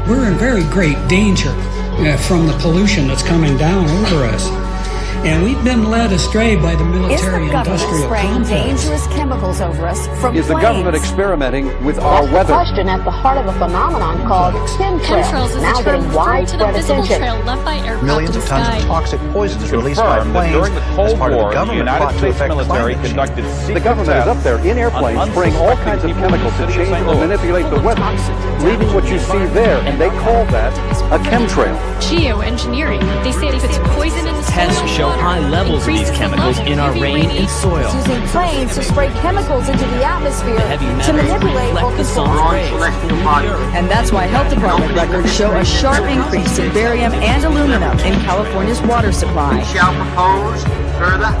We're in very great danger from the pollution that's coming down over us. And we've been led astray by the military-industrial complex. Is the government spraying dangerous chemicals over us from planes? Is the government experimenting with our weather? That's the question at the heart of a phenomenon called chemtrails, now getting widespread attention. Millions of tons of toxic poisons released by planes during the Cold War, the United States military conducted secret government is up there in airplanes spraying all kinds of chemicals to change or manipulate the weather, leaving what you see there, and they call that a chemtrail. Geo-engineering. They say it puts poison in the soil. Tests show high levels of these chemicals in our rain and soil. Using planes to spray chemicals into the atmosphere to manipulate or control rays. And that's why health department records show a sharp increase in barium and aluminum in California's water supply. We shall propose further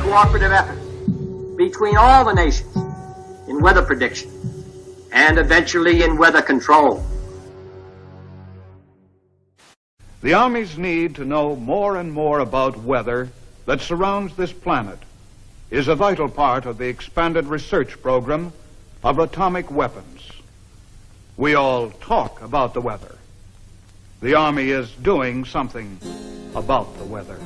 cooperative effort between all the nations in weather prediction and eventually in weather control. The Army's need to know more and more about weather that surrounds this planet is a vital part of the expanded research program of atomic weapons. We all talk about the weather. The Army is doing something about the weather.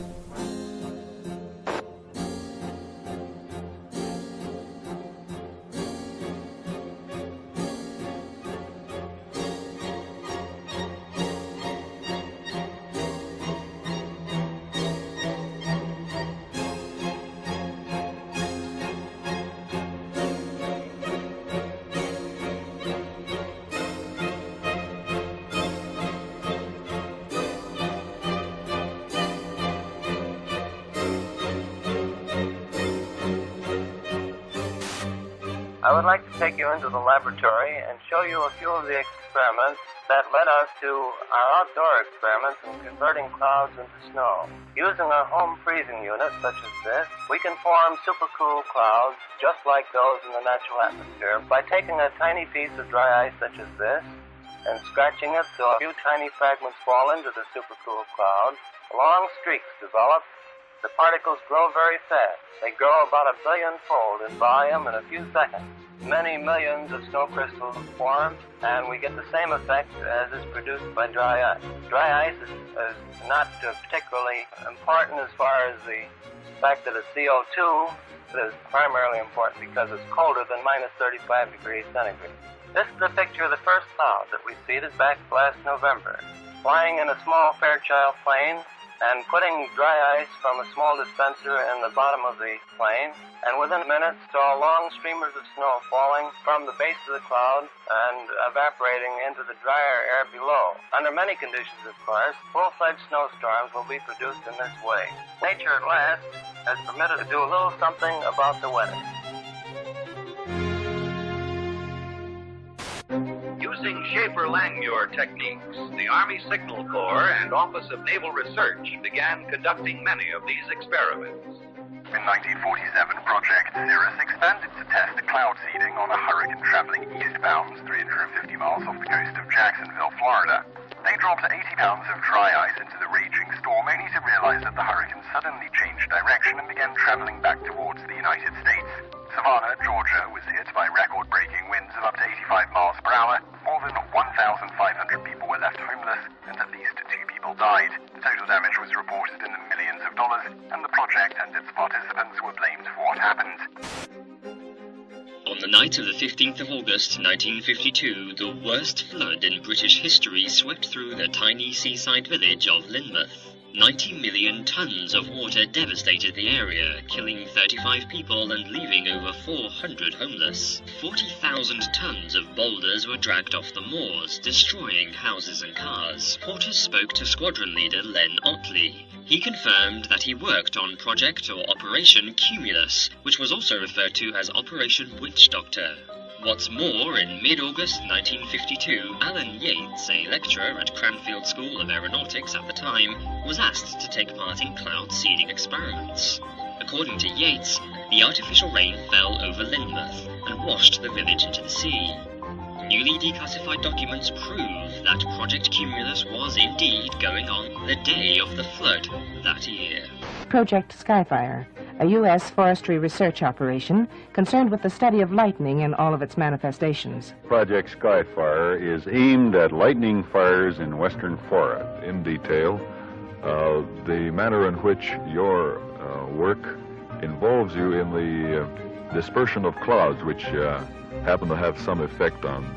I would like to take you into the laboratory and show you a few of the experiments that led us to our outdoor experiments in converting clouds into snow. Using a home freezing unit such as this, we can form supercool clouds just like those in the natural atmosphere by taking a tiny piece of dry ice such as this and scratching it so a few tiny fragments fall into the supercool cloud. Long streaks develop. The particles grow very fast. They grow about 1 billion-fold in volume in a few seconds. Many millions of snow crystals form, and we get the same effect as is produced by dry ice. Dry ice is not particularly important as far as the fact that it's CO2. It is primarily important because it's colder than minus 35 degrees centigrade. This is a picture of the first cloud that we seeded back last November. Flying in a small Fairchild plane, and putting dry ice from a small dispenser in the bottom of the plane, and within minutes saw long streamers of snow falling from the base of the cloud and evaporating into the drier air below. Under many conditions, of course, full-fledged snowstorms will be produced in this way. Nature at last has permitted to do a little something about the weather. Using Schaefer-Langmuir techniques, the Army Signal Corps and Office of Naval Research began conducting many of these experiments. In 1947, Project Cirrus expanded to test cloud seeding on a hurricane traveling eastbound 350 miles off the coast of Jacksonville, Florida. They dropped 80 pounds of dry ice into the raging storm, only to realize that the hurricane suddenly changed direction and began traveling back towards the United States. Savannah, Georgia, was hit by record-breaking winds of up to 85 miles per hour. More than 1,500 people were left homeless, and at least 2 people died. The total damage was reported in the millions of dollars, and the project and its participants were blamed for what happened. On the night of the 15th of August 1952, the worst flood in British history swept through the tiny seaside village of Lynmouth. 90 million tons of water devastated the area, killing 35 people and leaving over 400 homeless. 40,000 tons of boulders were dragged off the moors, destroying houses and cars. Porters spoke to squadron leader Len Otley. He confirmed that he worked on Project or Operation Cumulus, which was also referred to as Operation Witch Doctor. What's more, in mid-August 1952, Alan Yates, a lecturer at Cranfield School of Aeronautics at the time, was asked to take part in cloud seeding experiments. According to Yates, the artificial rain fell over Lynmouth and washed the village into the sea. Newly declassified documents prove that Project Cumulus was indeed going on the day of the flood that year. Project Skyfire, a U.S. forestry research operation concerned with the study of lightning in all of its manifestations. Project Skyfire is aimed at lightning fires in western Florida. In detail, the manner in which your work involves you in the dispersion of clouds, which happen to have some effect on,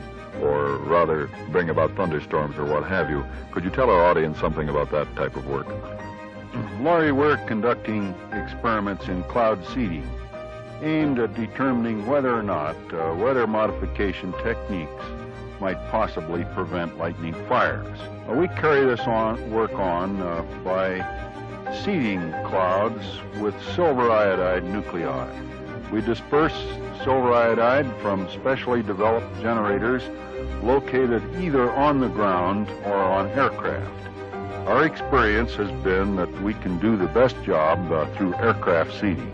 or rather bring about thunderstorms or what have you. Could you tell our audience something about that type of work? Laurie, we're conducting experiments in cloud seeding aimed at determining whether or not weather modification techniques might possibly prevent lightning fires. We carry this work on by seeding clouds with silver iodide nuclei. We disperse silver iodide from specially developed generators located either on the ground or on aircraft. Our experience has been that we can do the best job through aircraft seeding.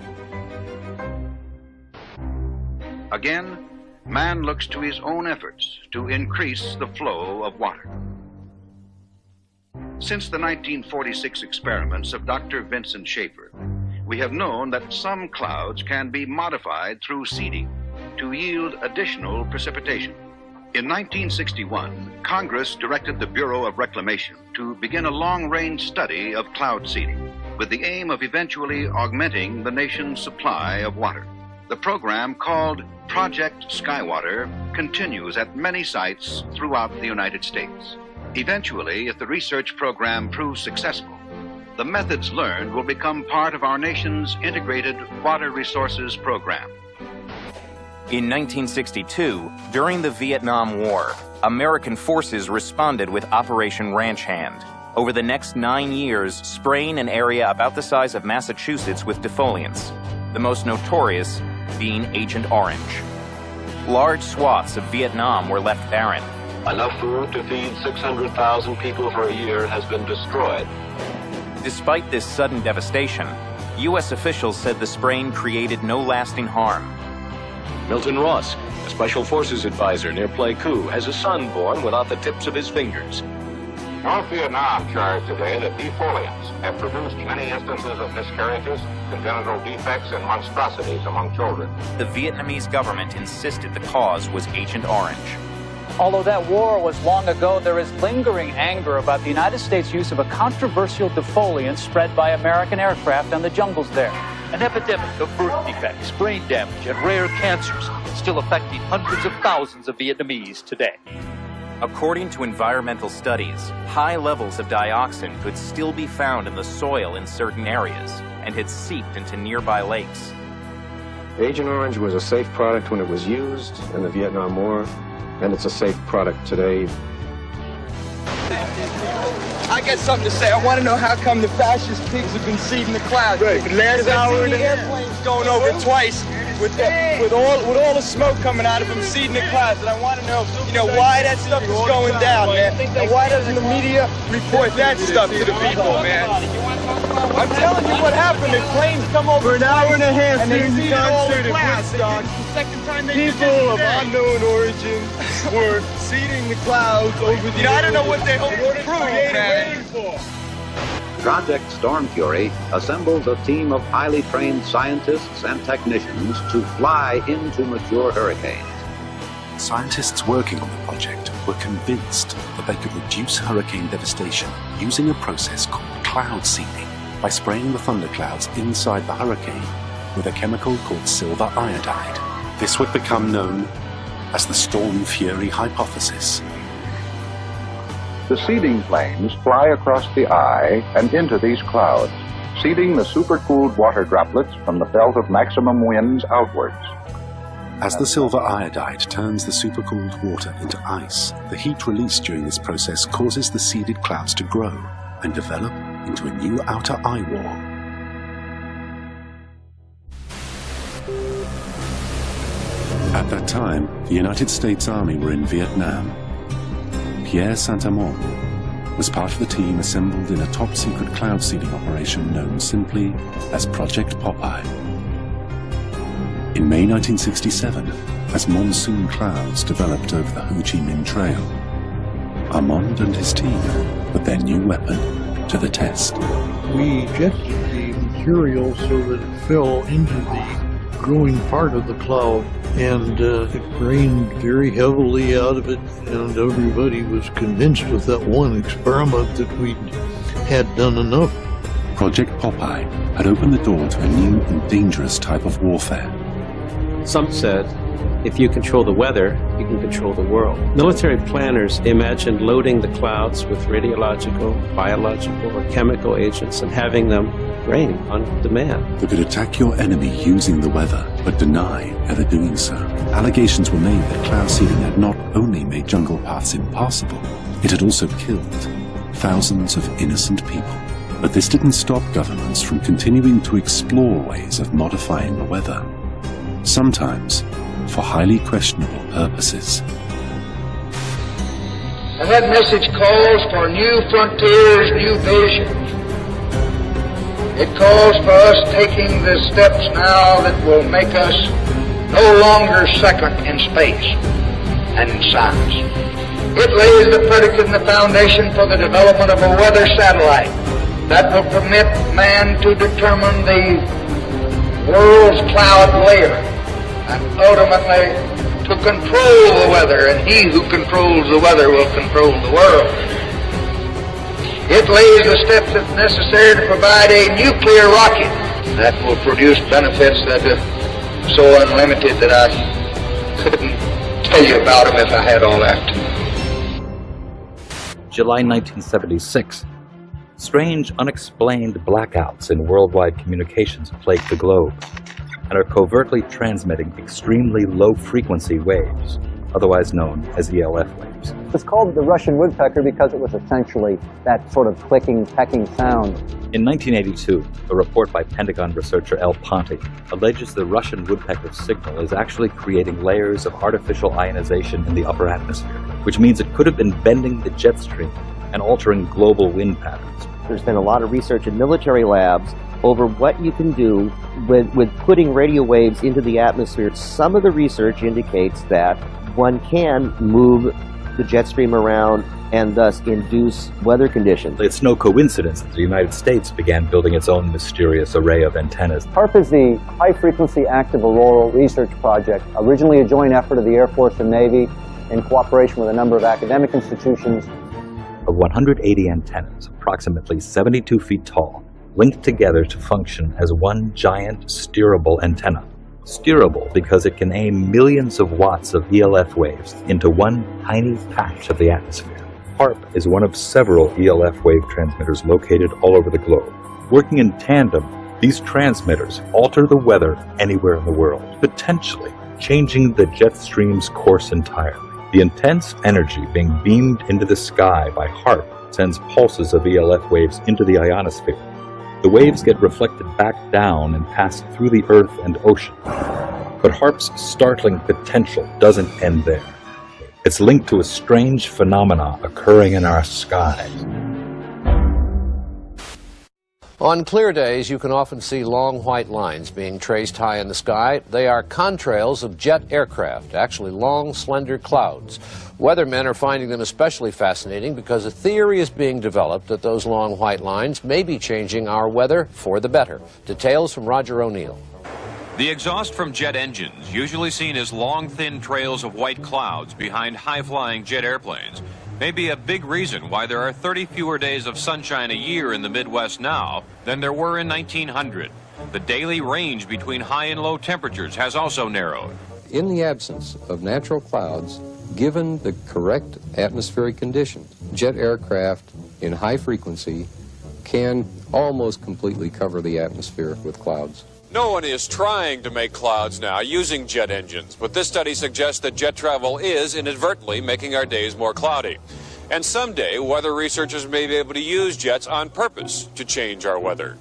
Again, man looks to his own efforts to increase the flow of water. Since the 1946 experiments of Dr. Vincent Schaefer, we have known that some clouds can be modified through seeding to yield additional precipitation. In 1961, Congress directed the Bureau of Reclamation to begin a long-range study of cloud seeding with the aim of eventually augmenting the nation's supply of water. The program, called Project Skywater, continues at many sites throughout the United States. Eventually, if the research program proves successful, the methods learned will become part of our nation's integrated water resources program. In 1962, during the Vietnam War, American forces responded with Operation Ranch Hand. Over the next 9 years, spraying an area about the size of Massachusetts with defoliants, the most notorious being Agent Orange. Large swaths of Vietnam were left barren. Enough food to feed 600,000 people for a year has been destroyed. Despite this sudden devastation, U.S. officials said the spraying created no lasting harm. Milton Ross, a Special Forces advisor near Pleiku, has a son born without the tips of his fingers. North Vietnam charged today that defoliants have produced many instances of miscarriages, congenital defects, and monstrosities among children. The Vietnamese government insisted the cause was Agent Orange. Although that war was long ago, there is lingering anger about the United States' use of a controversial defoliant spread by American aircraft on the jungles there. An epidemic of birth defects, brain damage, and rare cancers still affecting hundreds of thousands of Vietnamese today. According to environmental studies, high levels of dioxin could still be found in the soil in certain areas and had seeped into nearby lakes. Agent Orange was a safe product when it was used in the Vietnam War, and it's a safe product today. I got something to say. I want to know how come the fascist pigs have been seeding the clouds. Right, but last hour the airplanes going over twice with all the smoke coming out of them seeding the clouds. And I want to know, why that stuff is going down, man. And why doesn't the media report that stuff to the people, man? I'm telling you what happened. The planes come over for an hour and a half and they during the seeded all the concert at clouds. Woodstock. The second time they People of unknown origin were seeding the clouds over the I don't know what they hope to prove, man. Project Storm Fury assembles a team of highly trained scientists and technicians to fly into mature hurricanes. Scientists working on the project were convinced that they could reduce hurricane devastation using a process called cloud seeding by spraying the thunderclouds inside the hurricane with a chemical called silver iodide. This would become known as the Storm Fury hypothesis. The seeding planes fly across the eye and into these clouds, seeding the supercooled water droplets from the belt of maximum winds outwards. As the silver iodide turns the supercooled water into ice, the heat released during this process causes the seeded clouds to grow and develop into a new outer eye wall. At that time, the United States Army were in Vietnam. Pierre Saint-Amand was part of the team assembled in a top-secret cloud seeding operation known simply as Project Popeye. In May 1967, as monsoon clouds developed over the Ho Chi Minh Trail, Armand and his team put their new weapon to the test. We just became material so that it fell into the growing part of the cloud, and it rained very heavily out of it, and everybody was convinced with that one experiment that we had done enough. Project Popeye had opened the door to a new and dangerous type of warfare. Some said, if you control the weather, you can control the world. Military planners imagined loading the clouds with radiological, biological, or chemical agents and having them rain on demand. They could attack your enemy using the weather, but deny ever doing so. Allegations were made that cloud seeding had not only made jungle paths impossible, it had also killed thousands of innocent people. But this didn't stop governments from continuing to explore ways of modifying the weather, sometimes for highly questionable purposes. And that message calls for new frontiers, new visions. It calls for us taking the steps now that will make us no longer second in space and in science. It lays the predicate and the foundation for the development of a weather satellite that will permit man to determine the world's cloud layer and ultimately to control the weather, and he who controls the weather will control the world. It lays the steps that's necessary to provide a nuclear rocket that will produce benefits that are so unlimited that I couldn't tell you about them if I had all that. July 1976. Strange, unexplained blackouts in worldwide communications plague the globe and are covertly transmitting extremely low-frequency waves, otherwise known as ELF waves. It's called the Russian woodpecker because it was essentially that sort of clicking, pecking sound. In 1982, a report by Pentagon researcher El Ponte alleges the Russian woodpecker signal is actually creating layers of artificial ionization in the upper atmosphere, which means it could have been bending the jet stream and altering global wind patterns. There's been a lot of research in military labs over what you can do with putting radio waves into the atmosphere. Some of the research indicates that one can move the jet stream around and thus induce weather conditions. It's no coincidence that the United States began building its own mysterious array of antennas. HAARP is the High Frequency Active Auroral Research Project, originally a joint effort of the Air Force and Navy in cooperation with a number of academic institutions. Of 180 antennas, approximately 72 feet tall, linked together to function as one giant steerable antenna. Steerable because it can aim millions of watts of ELF waves into one tiny patch of the atmosphere. HAARP is one of several ELF wave transmitters located all over the globe. Working in tandem, these transmitters alter the weather anywhere in the world, potentially changing the jet stream's course entirely. The intense energy being beamed into the sky by HAARP sends pulses of ELF waves into the ionosphere. The waves get reflected back down and pass through the earth and ocean. But HAARP's startling potential doesn't end there. It's linked to a strange phenomena occurring in our skies. On clear days, you can often see long white lines being traced high in the sky. They are contrails of jet aircraft, actually long, slender clouds. Weathermen are finding them especially fascinating because a theory is being developed that those long white lines may be changing our weather for the better. Details from Roger O'Neill. The exhaust from jet engines, usually seen as long, thin trails of white clouds behind high-flying jet airplanes, may be a big reason why there are 30 fewer days of sunshine a year in the Midwest now than there were in 1900. The daily range between high and low temperatures has also narrowed. In the absence of natural clouds, given the correct atmospheric conditions, jet aircraft in high frequency can almost completely cover the atmosphere with clouds. No one is trying to make clouds now using jet engines, but this study suggests that jet travel is inadvertently making our days more cloudy. And someday, weather researchers may be able to use jets on purpose to change our weather.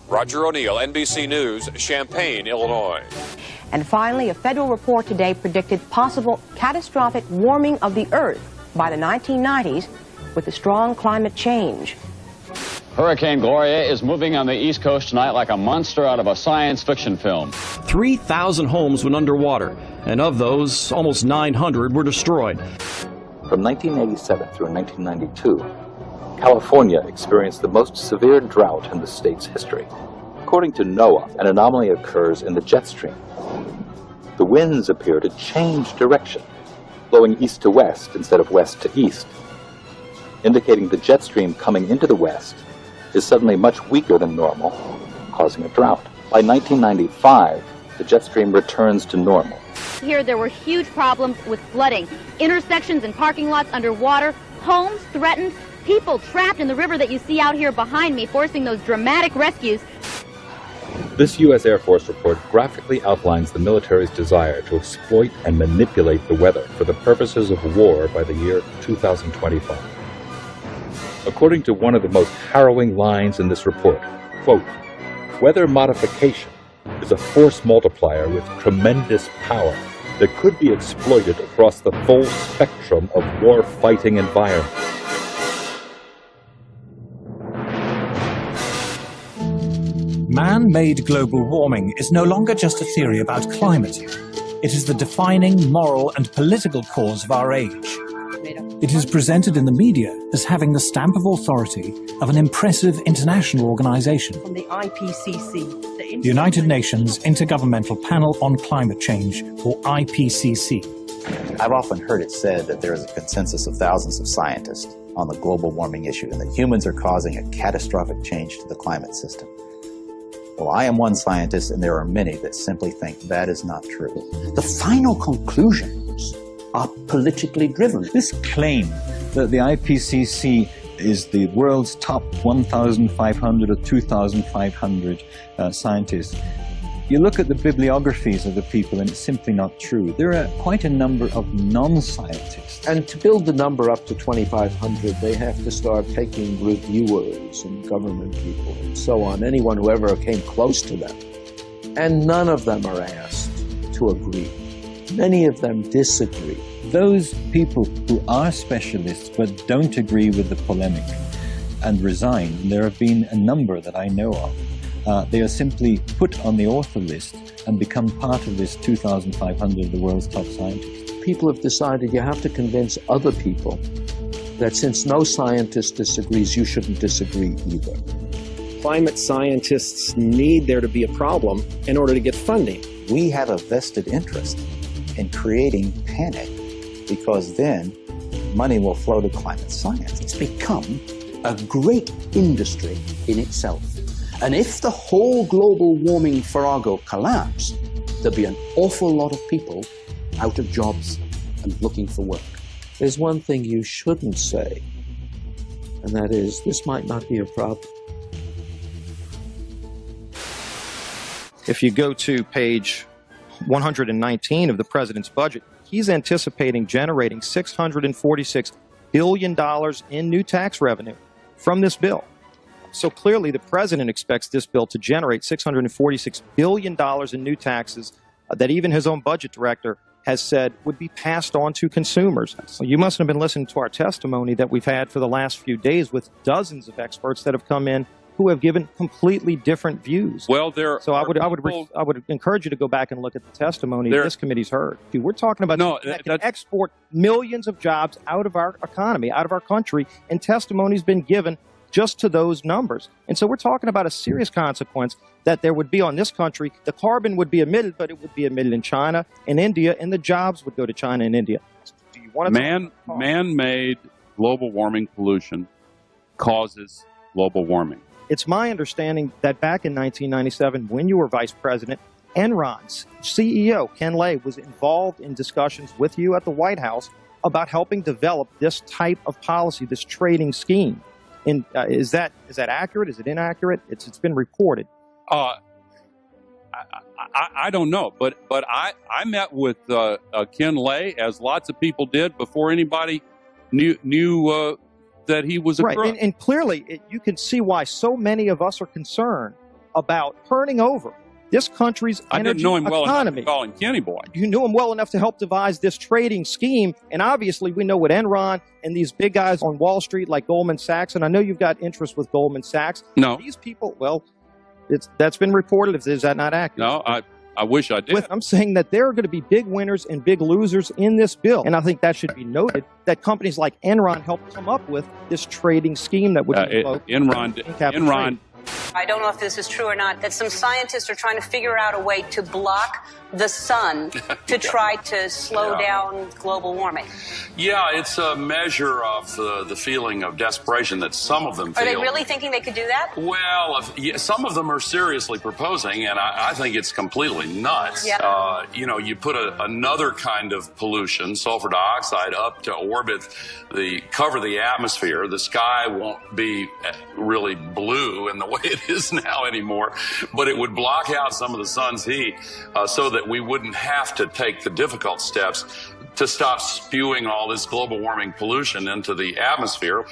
Roger O'Neill, NBC News, Champaign, Illinois. And finally, a federal report today predicted possible catastrophic warming of the Earth by the 1990s with a strong climate change. Hurricane Gloria is moving on the East Coast tonight like a monster out of a science fiction film. 3,000 homes went underwater, and of those, almost 900 were destroyed. From 1987 through 1992, California experienced the most severe drought in the state's history. According to NOAA, an anomaly occurs in the jet stream. The winds appear to change direction, blowing east to west instead of west to east, indicating the jet stream coming into the west is suddenly much weaker than normal, causing a drought. By 1995, the jet stream returns to normal. Here there were huge problems with flooding, intersections and parking lots underwater, homes threatened, people trapped in the river that you see out here behind me, forcing those dramatic rescues. This U.S. Air Force report graphically outlines the military's desire to exploit and manipulate the weather for the purposes of war by the year 2025. According to one of the most harrowing lines in this report, quote, "Weather modification is a force multiplier with tremendous power that could be exploited across the full spectrum of war-fighting environments." Man-made global warming is no longer just a theory about climate. It is the defining moral and political cause of our age. It is presented in the media as having the stamp of authority of an impressive international organization. From the IPCC, the United Nations Intergovernmental Panel on Climate Change, or IPCC. I've often heard it said that there is a consensus of thousands of scientists on the global warming issue and that humans are causing a catastrophic change to the climate system. Well, I am one scientist, and there are many that simply think that is not true. The final conclusions are politically driven. This claim that the IPCC is the world's top 1,500 or 2,500 scientists, you look at the bibliographies of the people and it's simply not true. There are quite a number of non-scientists. And to build the number up to 2,500, they have to start taking reviewers and government people and so on, anyone who ever came close to them. And none of them are asked to agree. Many of them disagree. Those people who are specialists but don't agree with the polemic and resign, and there have been a number that I know of, they are simply put on the author list and become part of this 2,500 of the world's top scientists. People have decided you have to convince other people that since no scientist disagrees, you shouldn't disagree either. Climate scientists need there to be a problem in order to get funding. We have a vested interest in creating panic because then money will flow to climate science. It's become a great industry in itself. And if the whole global warming farrago collapsed, there'd be an awful lot of people out of jobs and looking for work. There's one thing you shouldn't say, and that is, this might not be a problem. If you go to page 119 of the president's budget, he's anticipating generating $646 billion in new tax revenue from this bill. So clearly the president expects this bill to generate $646 billion in new taxes that even his own budget director has said would be passed on to consumers. So you must have been listening to our testimony that we've had for the last few days with dozens of experts that have come in who have given completely different views. Well, I would encourage you to go back and look at the testimony this committee's heard. We're talking about that can export millions of jobs out of our economy, out of our country, and testimony's been given just to those numbers. And so we're talking about a serious consequence that there would be on this country. The carbon would be emitted, but it would be emitted in China and India, and the jobs would go to China and India. Do you want to man-made global warming pollution causes global warming. It's my understanding that back in 1997, when you were vice president, Enron's CEO, Ken Lay, was involved in discussions with you at the White House about helping develop this type of policy, this trading scheme. And is that accurate? Is it inaccurate? It's been reported. I don't know, but I met with Ken Lay, as lots of people did, before anybody knew that he was a crook. Right, and clearly you can see why so many of us are concerned about turning over this country's energy economy. I didn't know him well enough to call him Kenny Boy. You knew him well enough to help devise this trading scheme, and obviously we know what Enron and these big guys on Wall Street like Goldman Sachs, and I know you've got interest with Goldman Sachs. No. These people, well, that's been reported. Is that not accurate? No, I wish I did. I'm saying that there are going to be big winners and big losers in this bill, and I think that should be noted, that companies like Enron helped come up with this trading scheme that would I don't know if this is true or not, that some scientists are trying to figure out a way to block the sun to try to slow down global warming. Yeah, it's a measure of the feeling of desperation that some of them feel. Are they really thinking they could do that? Well, some of them are seriously proposing, and I think it's completely nuts. Yeah. You know, you put another kind of pollution, sulfur dioxide, up to orbit, cover the atmosphere. The sky won't be really blue in the way it is now anymore, but it would block out some of the sun's heat so that we wouldn't have to take the difficult steps to stop spewing all this global warming pollution into the atmosphere.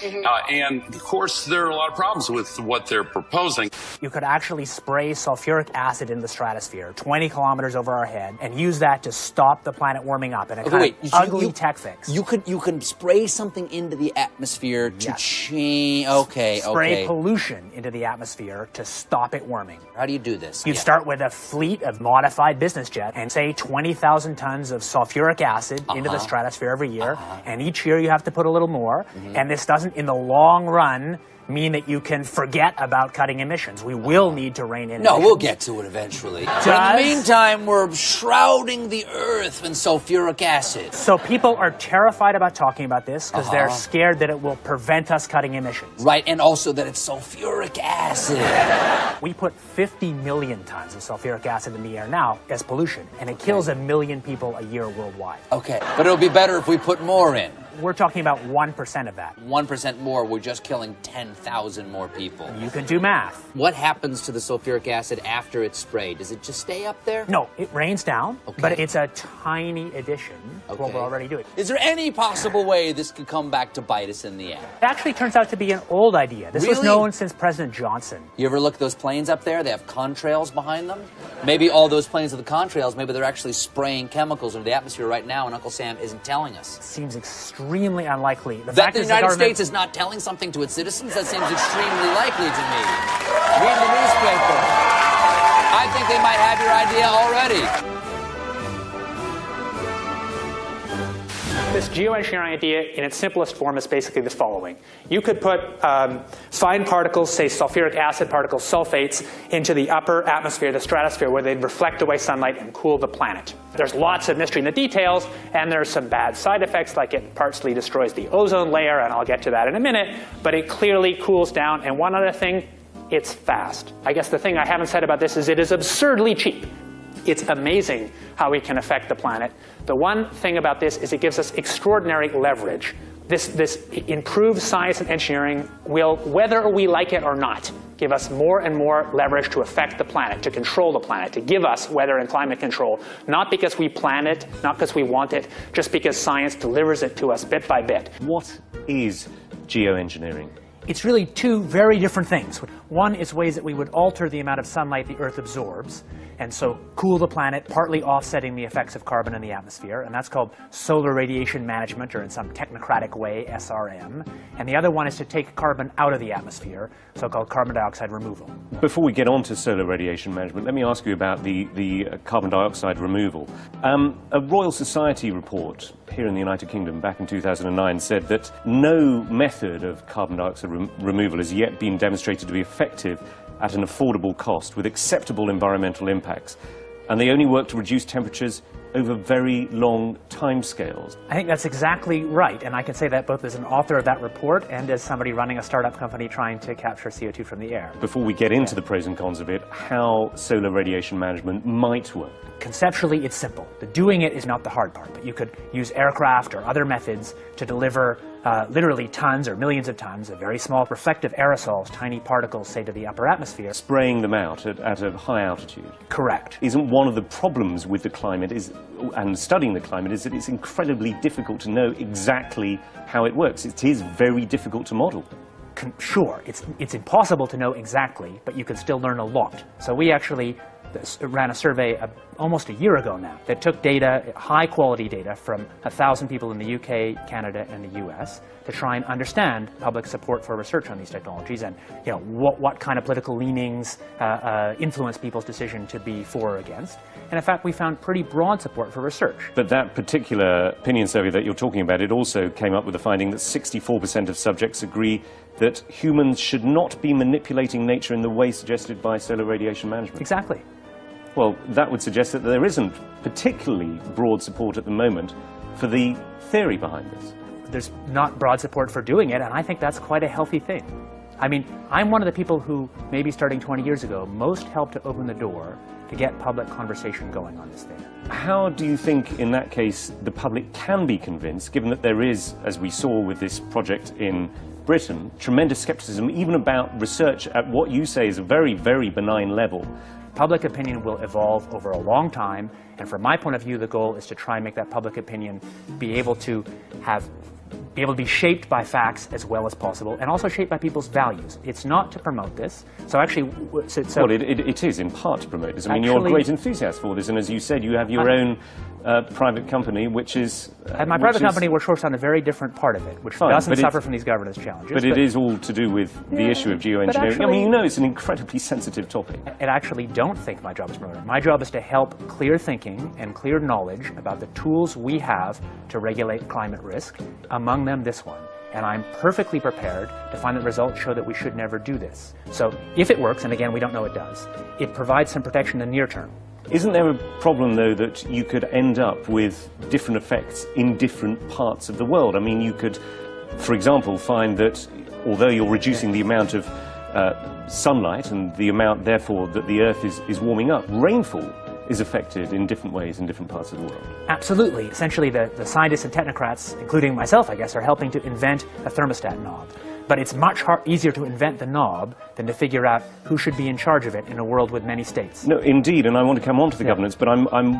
And of course, there are a lot of problems with what they're proposing. You could actually spray sulfuric acid in the stratosphere 20 kilometers over our head and use that to stop the planet warming up in a kind of ugly tech fix. You can spray something into the atmosphere to change. Spray pollution into the atmosphere to stop it warming. How do you do this? You'd start with a fleet of modified business jets and say 20,000 tons of sulfuric acid into the stratosphere every year, and each year you have to put a little more, and this doesn't, in the long run, mean that you can forget about cutting emissions. We will need to rein in emissions. No, we'll get to it eventually. But in the meantime, we're shrouding the Earth in sulfuric acid. So people are terrified about talking about this because they're scared that it will prevent us cutting emissions. Right, and also that it's sulfuric acid. We put 50 million tons of sulfuric acid in the air now as pollution, and it kills 1 million people a year worldwide. Okay, but it'll be better if we put more in. We're talking about 1% of that. 1% more, we're just killing 10,000 more people. You can do math. What happens to the sulfuric acid after it's sprayed? Does it just stay up there? No, it rains down, but it's a tiny addition to what we're already doing. Is there any possible way this could come back to bite us in the end? It actually turns out to be an old idea. This was known since President Johnson. You ever look at those planes up there? They have contrails behind them. Maybe all those planes are the contrails. Maybe they're actually spraying chemicals into the atmosphere right now, and Uncle Sam isn't telling us. It seems extremely unlikely. That the United States is not telling something to its citizens? That seems extremely likely to me. Read the newspaper. I think they might have your idea already. This geoengineering idea in its simplest form is basically the following. You could put fine particles, say sulfuric acid particles, sulfates, into the upper atmosphere, the stratosphere, where they'd reflect away sunlight and cool the planet. There's lots of mystery in the details, and there's some bad side effects, like it partially destroys the ozone layer, and I'll get to that in a minute, but it clearly cools down. And one other thing, it's fast. I guess the thing I haven't said about this is it is absurdly cheap. It's amazing how we can affect the planet. The one thing about this is it gives us extraordinary leverage. This improved science and engineering will, whether we like it or not, give us more and more leverage to affect the planet, to control the planet, to give us weather and climate control, not because we plan it, not because we want it, just because science delivers it to us bit by bit. What is geoengineering? It's really two very different things. One is ways that we would alter the amount of sunlight the Earth absorbs, and so cool the planet, partly offsetting the effects of carbon in the atmosphere, and that's called solar radiation management, or in some technocratic way, SRM. And the other one is to take carbon out of the atmosphere, so-called carbon dioxide removal. Before we get on to solar radiation management, let me ask you about the carbon dioxide removal. A Royal Society report here in the United Kingdom back in 2009 said that no method of carbon dioxide removal has yet been demonstrated to be effective at an affordable cost with acceptable environmental impacts, and they only work to reduce temperatures over very long timescales. I think that's exactly right, and I can say that both as an author of that report and as somebody running a startup company trying to capture CO2 from the air. Before we get into the pros and cons of it, how solar radiation management might work. Conceptually, it's simple. The doing it is not the hard part, but you could use aircraft or other methods to deliver literally tons or millions of tons of very small reflective aerosols, tiny particles, say, to the upper atmosphere. Spraying them out at a high altitude. Correct. Isn't one of the problems with the climate and studying the climate is that it's incredibly difficult to know exactly how it works. It is very difficult to model. Sure, it's impossible to know exactly, but you can still learn a lot. So we actually ran a survey almost a year ago now that took data, high-quality data, from 1,000 people in the UK, Canada, and the US to try and understand public support for research on these technologies and what kind of political leanings influence people's decision to be for or against. And in fact, we found pretty broad support for research. But that particular opinion survey that you're talking about, it also came up with the finding that 64% of subjects agree that humans should not be manipulating nature in the way suggested by solar radiation management. Exactly. Well, that would suggest that there isn't particularly broad support at the moment for the theory behind this. There's not broad support for doing it, and I think that's quite a healthy thing. I mean, I'm one of the people who, maybe starting 20 years ago, most helped to open the door to get public conversation going on this thing. How do you think, in that case, the public can be convinced, given that there is, as we saw with this project in Britain, tremendous skepticism, even about research at what you say is a very, very benign level? Public opinion will evolve over a long time, and from my point of view, the goal is to try and make that public opinion be able to be shaped by facts as well as possible, and also shaped by people's values. It's not to promote this. So actually, well, it is in part to promote this. I mean, you're a great enthusiast for this, and as you said, you have your own private company, which is... At my private company, we're focused on a very different part of it, which doesn't suffer from these governance challenges. But it is all to do with the issue of geoengineering. I mean, you know, it's an incredibly sensitive topic. I actually don't think my job is to promote it. My job is to help clear thinking and clear knowledge about the tools we have to regulate climate risk, among them this one. And I'm perfectly prepared to find that results show that we should never do this. So if it works, and again, we don't know it does, it provides some protection in the near term. Isn't there a problem, though, that you could end up with different effects in different parts of the world? I mean, you could, for example, find that although you're reducing the amount of sunlight and the amount, therefore, that the Earth is warming up, rainfall is affected in different ways in different parts of the world. Absolutely. Essentially, the scientists and technocrats, including myself, I guess, are helping to invent a thermostat knob. But it's much easier to invent the knob than to figure out who should be in charge of it in a world with many states. No, indeed, and I want to come on to the governance, but I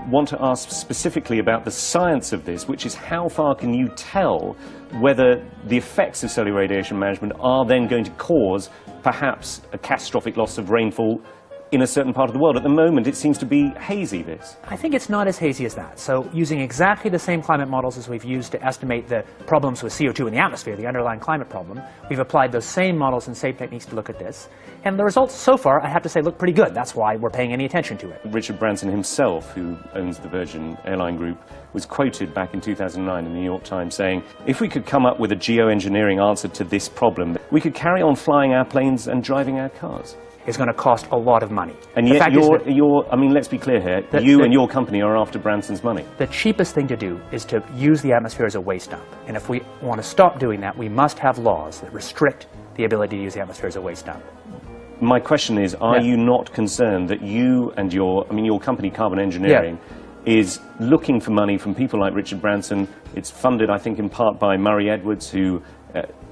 want to ask specifically about the science of this, which is how far can you tell whether the effects of solar radiation management are then going to cause perhaps a catastrophic loss of rainfall in a certain part of the world. At the moment, it seems to be hazy, this. I think it's not as hazy as that. So using exactly the same climate models as we've used to estimate the problems with CO2 in the atmosphere, the underlying climate problem, we've applied those same models and same techniques to look at this. And the results so far, I have to say, look pretty good. That's why we're paying any attention to it. Richard Branson himself, who owns the Virgin Airline Group, was quoted back in 2009 in the New York Times saying, if we could come up with a geoengineering answer to this problem, we could carry on flying our planes and driving our cars. Is going to cost a lot of money. And yet I mean, let's be clear here, you and your company are after Branson's money. The cheapest thing to do is to use the atmosphere as a waste dump. And if we want to stop doing that, we must have laws that restrict the ability to use the atmosphere as a waste dump. My question is, are you not concerned that you and your company, Carbon Engineering, is looking for money from people like Richard Branson? It's funded, I think, in part by Murray Edwards, who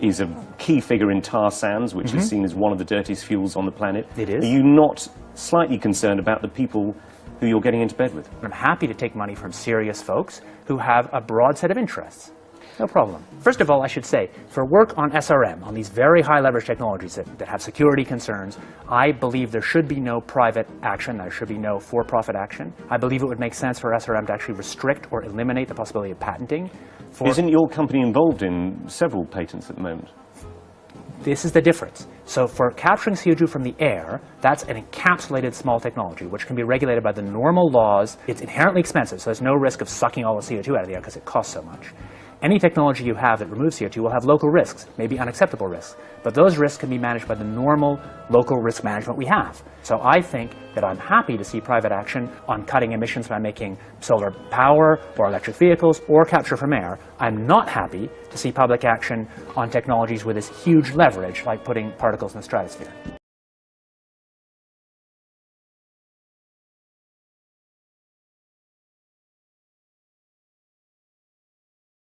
is a key figure in tar sands, which is seen as one of the dirtiest fuels on the planet. It is. Are you not slightly concerned about the people who you're getting into bed with? I'm happy to take money from serious folks who have a broad set of interests. No problem. First of all, I should say, for work on SRM, on these very high leverage technologies that have security concerns, I believe there should be no private action, there should be no for-profit action. I believe it would make sense for SRM to actually restrict or eliminate the possibility of patenting. Isn't your company involved in several patents at the moment? This is the difference. So for capturing CO2 from the air, that's an encapsulated small technology, which can be regulated by the normal laws. It's inherently expensive, so there's no risk of sucking all the CO2 out of the air because it costs so much. Any technology you have that removes CO2 will have local risks, maybe unacceptable risks. But those risks can be managed by the normal local risk management we have. So I think that I'm happy to see private action on cutting emissions by making solar power or electric vehicles or capture from air. I'm not happy to see public action on technologies with this huge leverage, like putting particles in the stratosphere.